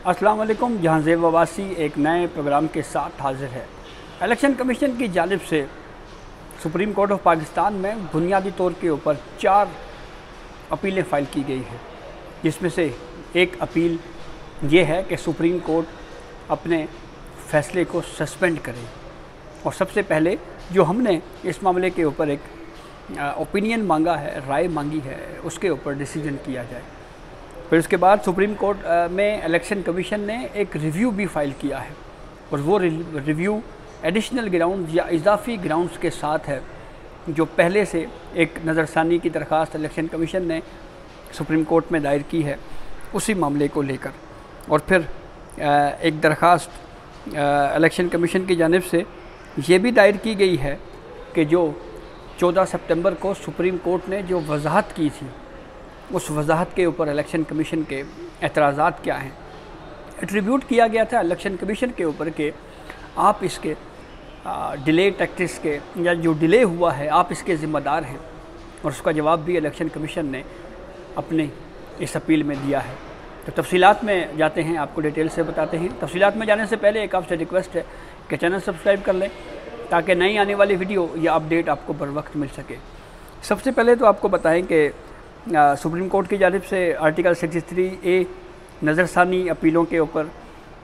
अस्सलाम वालेकुम। जहांज़ेब वबासी एक नए प्रोग्राम के साथ हाजिर है। इलेक्शन कमीशन की जानिब से सुप्रीम कोर्ट ऑफ पाकिस्तान में बुनियादी तौर के ऊपर 4 अपीलें फ़ाइल की गई है, जिसमें से एक अपील ये है कि सुप्रीम कोर्ट अपने फ़ैसले को सस्पेंड करे। और सबसे पहले जो हमने इस मामले के ऊपर एक ओपिनियन मांगा है, राय मांगी है, उसके ऊपर डिसीजन किया जाए। फिर उसके बाद सुप्रीम कोर्ट में इलेक्शन कमीशन ने एक रिव्यू भी फ़ाइल किया है, और वो रिव्यू एडिशनल ग्राउंड्स या इजाफी ग्राउंड्स के साथ है, जो पहले से एक नज़रसानी की दरख्वास्त इलेक्शन कमीशन ने सुप्रीम कोर्ट में दायर की है उसी मामले को लेकर। और फिर एक दरख्वास्त इलेक्शन कमीशन की जानिब से ये भी दायर की गई है कि जो 14 सितंबर को सुप्रीम कोर्ट ने जो वजाहत की थी, उस वजाहत के ऊपर इलेक्शन कमीशन के एतराज़ात क्या हैं। एट्रीब्यूट किया गया था इलेक्शन कमीशन के ऊपर कि आप इसके डिले टैक्टिक्स के या जो डिले हुआ है आप इसके ज़िम्मेदार हैं, और उसका जवाब भी इलेक्शन कमीशन ने अपने इस अपील में दिया है। तो तफसीलात में जाते हैं, आपको डिटेल से बताते हैं। तफसीलात में जाने से पहले एक आपसे रिक्वेस्ट है कि चैनल सब्सक्राइब कर लें ताकि नई आने वाली वीडियो या अपडेट आपको बर वक्त मिल सके। सबसे पहले तो आपको बताएं कि सुप्रीम कोर्ट की जानिब से आर्टिकल 63A नज़रसानी अपीलों के ऊपर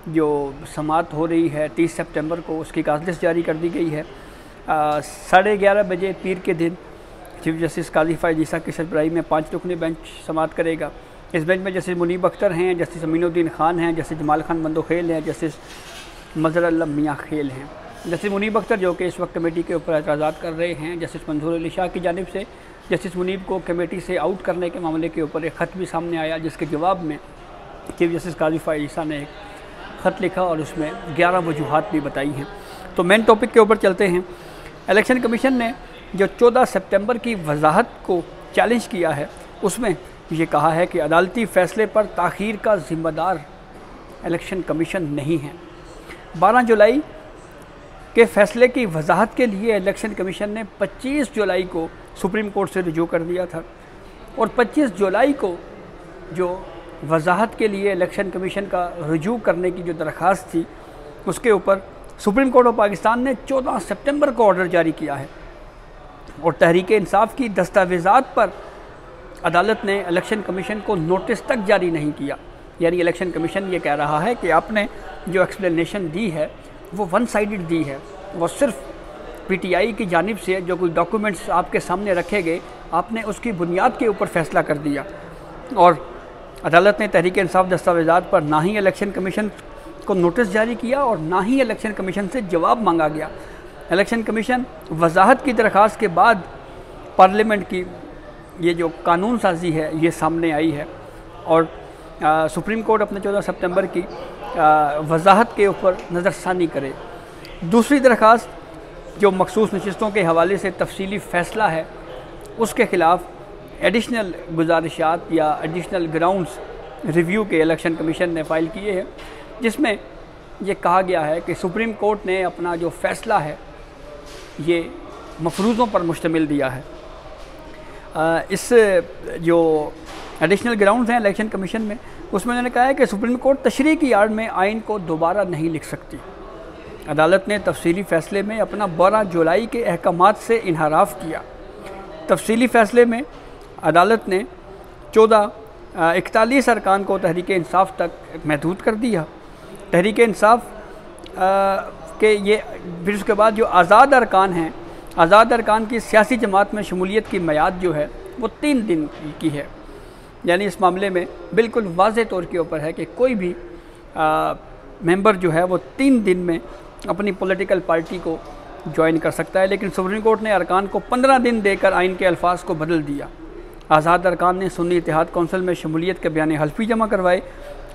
जो समाअत हो रही है 30 सितंबर को, उसकी काजलिस जारी कर दी गई है। 11:30 बजे पीर के दिन चीफ जस्टिस काजी फ़ाइज़ ईसा की सरबराही में 5 रुकनी बेंच समाअत करेगा। इस बेंच में जस्टिस मुनीब अख्तर हैं, जस्टिस अमीनुद्दीन खान हैं, जस्टिस जमाल खान बंदोखेल हैं, जस्टिस मज़हर अल्लाह मियाँ खेल हैं। जस्टिस मुनीब अख्तर जो कि इस वक्त कमेटी के ऊपर एतराज़ात कर रहे हैं, जस्टिस मंजूर अली शाह की जानिब से जस्टिस मुनीब को कमेटी से आउट करने के मामले के ऊपर एक ख़त भी सामने आया, जिसके जवाब में चीफ जस्टिस काजी फ़ाइज़ ईसा ने एक ख़त लिखा और उसमें 11 वजूहात भी बताई हैं। तो मेन टॉपिक के ऊपर चलते हैं। इलेक्शन कमीशन ने जो 14 सितंबर की वजाहत को चैलेंज किया है, उसमें ये कहा है कि अदालती फ़ैसले पर ताख़ीर का ज़िम्मेदार इलेक्शन कमीशन नहीं है। 12 जुलाई के फ़ैसले की वजाहत के लिए इलेक्शन कमीशन ने 25 जुलाई को सुप्रीम कोर्ट से रुजू कर दिया था, और 25 जुलाई को जो वजाहत के लिए इलेक्शन कमीशन का रुजू करने की जो दरख्वास्त थी, उसके ऊपर सुप्रीम कोर्ट ऑफ पाकिस्तान ने 14 सितंबर को ऑर्डर जारी किया है। और तहरीक इंसाफ की दस्तावेज़ात पर अदालत ने इलेक्शन कमीशन को नोटिस तक जारी नहीं किया। यानी इलेक्शन कमीशन ये कह रहा है कि आपने जो एक्सप्लेनेशन दी है वो वन साइडेड दी है, वो सिर्फ पीटीआई की जानिब से जो कोई डॉक्यूमेंट्स आपके सामने रखे गए, आपने उसकी बुनियाद के ऊपर फ़ैसला कर दिया। और अदालत ने तहरीक इंसाफ दस्तावेज़ात पर ना ही इलेक्शन कमीशन को नोटिस जारी किया और ना ही इलेक्शन कमीशन से जवाब मांगा गया। इलेक्शन कमीशन वजाहत की दरख्वास्त के बाद पार्लियामेंट की ये जो कानून साजी है ये सामने आई है, और सुप्रीम कोर्ट अपने 14 सितंबर की वजाहत के ऊपर नज़रसानी करे। दूसरी दरख्वास्त जो मखसूस नशिस्तों के हवाले से तफसीली फ़ैसला है, उसके ख़िलाफ़ एडिशनल गुजारिशात या एडिशनल ग्राउंड्स रिव्यू के इलेक्शन कमीशन ने फ़ाइल किए हैं, जिसमें ये कहा गया है कि सुप्रीम कोर्ट ने अपना जो फ़ैसला है ये मफरूज़ों पर मुश्तमिल दिया है। इस जो एडिशनल ग्राउंड्स हैं इलेक्शन कमीशन में, उसमें उन्होंने कहा है कि सुप्रीम कोर्ट तशरीह की आड़ में आइन को दोबारा नहीं लिख सकती। अदालत ने तफसीली फ़ैसले में अपना 12 जुलाई के अहकामात से इन्हराफ किया। तफसीली फ़ैसले में अदालत ने 41 अरकान को तहरीक इंसाफ तक महदूद कर दिया। तहरीक इंसाफ के ये फिर उसके बाद जो आज़ाद अरकान हैं, आज़ाद अरकान की सियासी जमात में शमूलियत की मियाद जो है वो 3 दिन की है। यानी इस मामले में बिल्कुल वाज़े तौर के ऊपर है कि कोई भी मेंबर जो है वो 3 दिन में अपनी पॉलिटिकल पार्टी को ज्वाइन कर सकता है। लेकिन सुप्रीम कोर्ट ने अरकान को 15 दिन देकर आइन के अल्फाज को बदल दिया। आज़ाद अरकान ने सुन्नी इत्तेहाद कौंसिल में शमूलियत के बयान हल्फी जमा करवाए।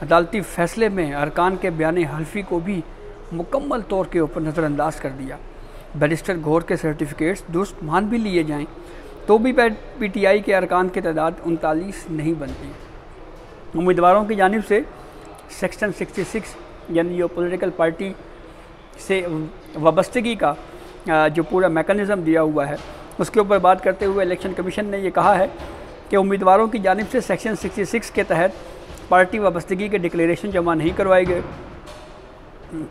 अदालती फ़ैसले में अरकान के बयान हल्फी को भी मुकम्मल तौर के ऊपर नज़रअंदाज कर दिया। बैरिस्टर गौर के सर्टिफिकेट्स दुरुस्त मान भी लिए जाएँ तो भी पीटीआई के अरकान की तादाद 39 नहीं बनती। उम्मीदवारों की जानिब से सेक्शन 66 यानी जो पॉलिटिकल पार्टी से वाबस्तगी का जो पूरा मेकनिज़म दिया हुआ है, उसके ऊपर बात करते हुए इलेक्शन कमीशन ने ये कहा है कि उम्मीदवारों की जानिब से सेक्शन 66 के तहत पार्टी वाबस्तगी के डिक्लेरेशन जमा नहीं करवाए गए।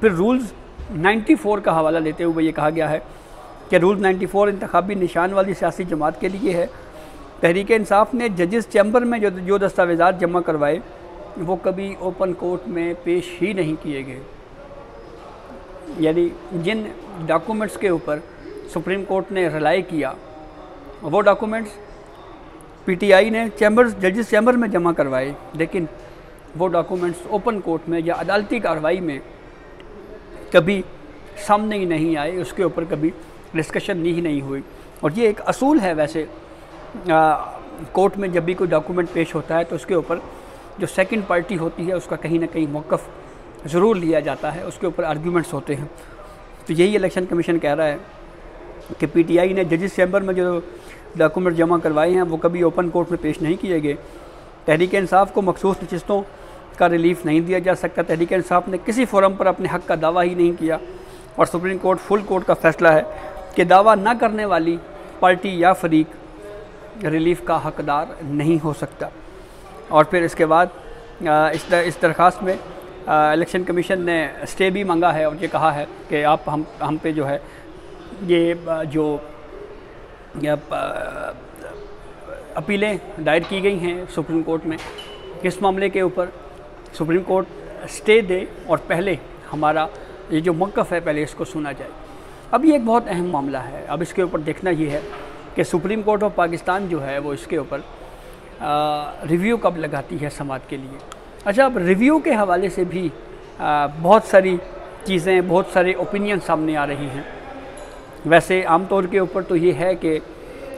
फिर रूल्स 94 का हवाला देते हुए ये कहा गया है कि रूल 94 इंतखाबी निशान वाली सियासी जमात के लिए है। तहरीक इंसाफ ने जजेस चैम्बर में जो दस्तावेज़ात जमा करवाए वो कभी ओपन कोर्ट में पेश ही नहीं किए गए। यानी जिन डॉक्यूमेंट्स के ऊपर सुप्रीम कोर्ट ने रिलाई किया वो डॉक्यूमेंट्स पीटीआई ने जजेस चैम्बर में जमा करवाए, लेकिन वो डॉक्यूमेंट्स ओपन कोर्ट में या अदालती कार्रवाई में कभी सामने ही नहीं आए, उसके ऊपर कभी डिस्कशन ही नहीं हुई। और ये एक असूल है वैसे कोर्ट में जब भी कोई डॉक्यूमेंट पेश होता है तो उसके ऊपर जो सेकंड पार्टी होती है उसका कहीं ना कहीं मौक़िफ़ ज़रूर लिया जाता है, उसके ऊपर आर्ग्यूमेंट्स होते हैं। तो यही इलेक्शन कमीशन कह रहा है कि पीटीआई ने जजेस चैम्बर में जो डॉक्यूमेंट जमा करवाए हैं वो कभी ओपन कोर्ट में पेश नहीं किए गए। तहरीक इंसाफ को मखसूस नशिस्तों का रिलीफ नहीं दिया जा सकता। तहरीक इंसाफ ने किसी फोरम पर अपने हक़ का दावा ही नहीं किया और सुप्रीम कोर्ट फुल कोर्ट का फैसला है कि दावा न करने वाली पार्टी या फरीक रिलीफ का हकदार नहीं हो सकता। और फिर इसके बाद इस दरख्वास्त में इलेक्शन कमीशन ने स्टे भी मांगा है और ये कहा है कि आप हम पे जो है ये जो अपीलें दायर की गई हैं सुप्रीम कोर्ट में किस मामले के ऊपर सुप्रीम कोर्ट स्टे दे और पहले हमारा ये जो मौक़िफ़ है पहले इसको सुना जाए। अब ये एक बहुत अहम मामला है। अब इसके ऊपर देखना ये है कि सुप्रीम कोर्ट ऑफ पाकिस्तान जो है वो इसके ऊपर रिव्यू कब लगाती है समाअत के लिए। अच्छा, अब रिव्यू के हवाले से भी बहुत सारी चीज़ें, बहुत सारे ओपिनियन सामने आ रही हैं। वैसे आम तौर के ऊपर तो ये है कि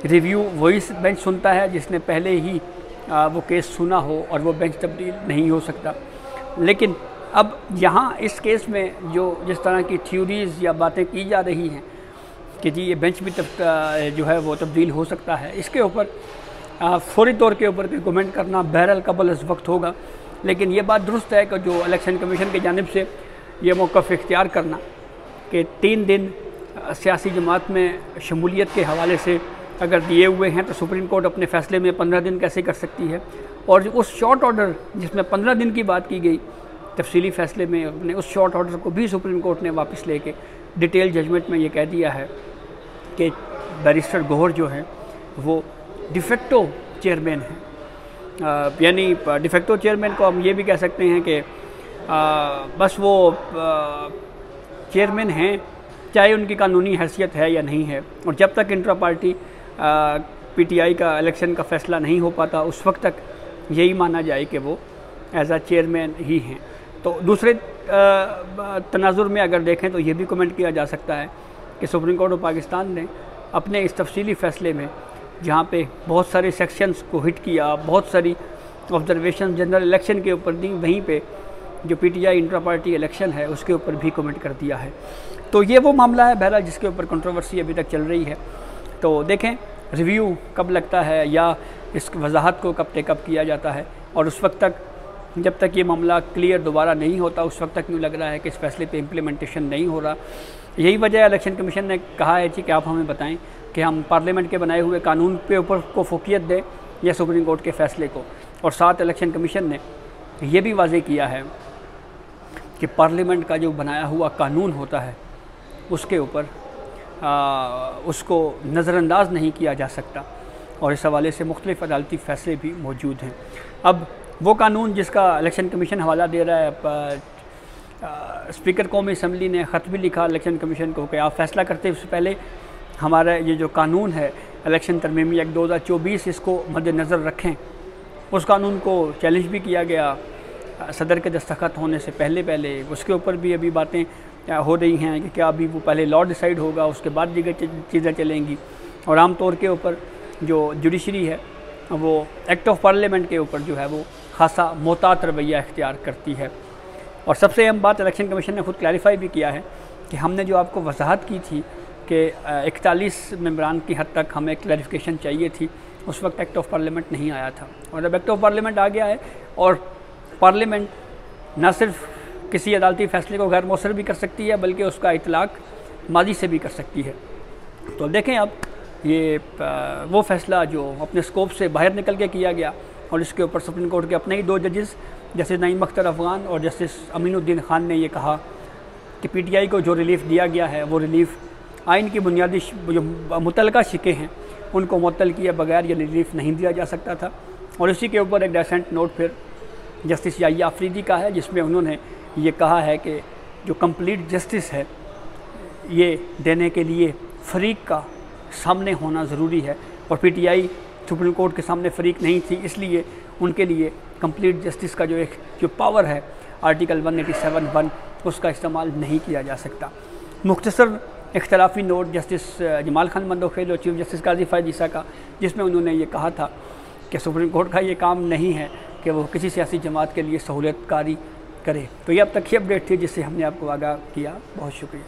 रिव्यू वही बेंच सुनता है जिसने पहले ही वो केस सुना हो और वो बेंच तब्दील नहीं हो सकता। लेकिन अब यहाँ इस केस में जो जिस तरह की थ्योरीज़ या बातें की जा रही हैं कि जी ये बेंच भी जो है वो तब्दील हो सकता है, इसके ऊपर फौरी तौर के ऊपर कमेंट करना बहरहाल कबल इस वक्त होगा। लेकिन ये बात दुरुस्त है कि जो इलेक्शन कमीशन की जानिब से ये मौक़िफ़ इख्तियार करना कि 3 दिन सियासी जमात में शमूलियत के हवाले से अगर दिए हुए हैं तो सुप्रीम कोर्ट अपने फ़ैसले में 15 दिन कैसे कर सकती है। और उस शॉर्ट ऑर्डर जिसमें 15 दिन की बात की गई तफसीली फ़ैसले में, अपने उस शॉर्ट ऑर्डर को भी सुप्रीम कोर्ट ने वापस लेके डिटेल जजमेंट में ये कह दिया है कि बैरिस्टर गौहर जो है वो डिफेक्टो चेयरमैन हैं। यानी डिफेक्टो चेयरमैन को हम ये भी कह सकते हैं कि बस वो चेयरमैन हैं, चाहे उनकी कानूनी हैसियत है या नहीं है। और जब तक इंट्रा पार्टी पीटीआई का इलेक्शन का फ़ैसला नहीं हो पाता उस वक्त तक यही माना जाए कि वो एज आ चेयरमैन ही हैं। तो दूसरे तनाजुर में अगर देखें तो ये भी कमेंट किया जा सकता है कि सुप्रीम कोर्ट ऑफ पाकिस्तान ने अपने इस तफसीली फ़ैसले में जहाँ पे बहुत सारे सेक्शंस को हिट किया, बहुत सारी ऑब्जर्वेशन जनरल इलेक्शन के ऊपर दी, वहीं पे जो पीटीआई इंट्रा पार्टी इलेक्शन है उसके ऊपर भी कमेंट कर दिया है। तो ये वो मामला है बहरहाल जिसके ऊपर कंट्रोवर्सी अभी तक चल रही है। तो देखें रिव्यू कब लगता है या इस वजाहत को कब टेकअप किया जाता है। और उस वक्त तक जब तक ये मामला क्लियर दोबारा नहीं होता उस वक्त तक यूँ लग रहा है कि इस फैसले पे इम्प्लीमेंटेशन नहीं हो रहा। यही वजह इलेक्शन कमीशन ने कहा है कि आप हमें बताएं कि हम पार्लियामेंट के बनाए हुए कानून पे ऊपर को फोकियत दें या सुप्रीम कोर्ट के फ़ैसले को। और साथ इलेक्शन कमीशन ने ये भी वाज़ेह किया है कि पार्लियामेंट का जो बनाया हुआ कानून होता है उसके ऊपर उसको नज़रअंदाज नहीं किया जा सकता। और इस हवाले से मुख्तलिफ अदालती फ़ैसले भी मौजूद हैं। अब वो कानून जिसका इलेक्शन कमीशन हवाला दे रहा है, स्पीकर कौमी असम्बली ने ख़त भी लिखा इलेक्शन कमीशन को कि आप फ़ैसला करते उससे पहले हमारा ये जो कानून है इलेक्शन तरमीमी एक्ट 2024 इसको मद्देनज़र रखें। उस कानून को चैलेंज भी किया गया सदर के दस्तखत होने से पहले। उसके ऊपर भी अभी बातें हो रही हैं कि क्या अभी वो पहले लॉ डिसाइड होगा उसके बाद दीगर चीज़ें चलेंगी। और आम तौर के ऊपर जो जुडिशरी है वो एक्ट ऑफ पार्लियामेंट के ऊपर जो है वो खासा मोहतात रवैया इख्तियार करती है। और सबसे अहम बात इलेक्शन कमीशन ने खुद क्लैरिफाई भी किया है कि हमने जो आपको वजाहत की थी कि 41 मेंबरान की हद तक हमें क्लैरिफिकेशन चाहिए थी, उस वक्त एक्ट ऑफ पार्लियामेंट नहीं आया था। और अब एक्ट ऑफ पार्लियामेंट आ गया है और पार्लियामेंट न सिर्फ किसी अदालती फ़ैसले को गैर मौसर भी कर सकती है बल्कि उसका इतलाक़ माजी से भी कर सकती है। तो देखें अब ये वो फ़ैसला जो अपने स्कोप से बाहर निकल के किया गया और इसके ऊपर सुप्रीम कोर्ट के अपने ही 2 जजेस जस्टिस नईम अख्तर अफ़गान और जस्टिस अमीनुद्दीन ख़ान ने ये कहा कि पीटीआई को जो रिलीफ़ दिया गया है वो रिलीफ़ आइन की बुनियादी जो मुतलका शिके हैं उनको मुअत्तल किए बगैर ये रिलीफ़ नहीं दिया जा सकता था। और इसी के ऊपर एक डेसेंट नोट फिर जस्टिस याहिया अफरीदी का है, जिसमें उन्होंने ये कहा है कि जो कंप्लीट जस्टिस है ये देने के लिए फ़रीक का सामने होना ज़रूरी है, और पीटीआई सुप्रीम कोर्ट के सामने फ़रीक नहीं थी, इसलिए उनके लिए कंप्लीट जस्टिस का जो पावर है आर्टिकल 187(1) उसका इस्तेमाल नहीं किया जा सकता। मुख्तसर इख्तलाफी नोट जस्टिस जमाल खान मंदोखेल और चीफ जस्टिस काजी फ़ायज़ ईसा का, जिसमें उन्होंने ये कहा था कि सुप्रीम कोर्ट का ये काम नहीं है कि वो किसी सियासी जमात के लिए सहूलियतकारी करे। तो ये अब तक की अपडेट थी जिससे हमने आपको आगाह किया। बहुत शुक्रिया।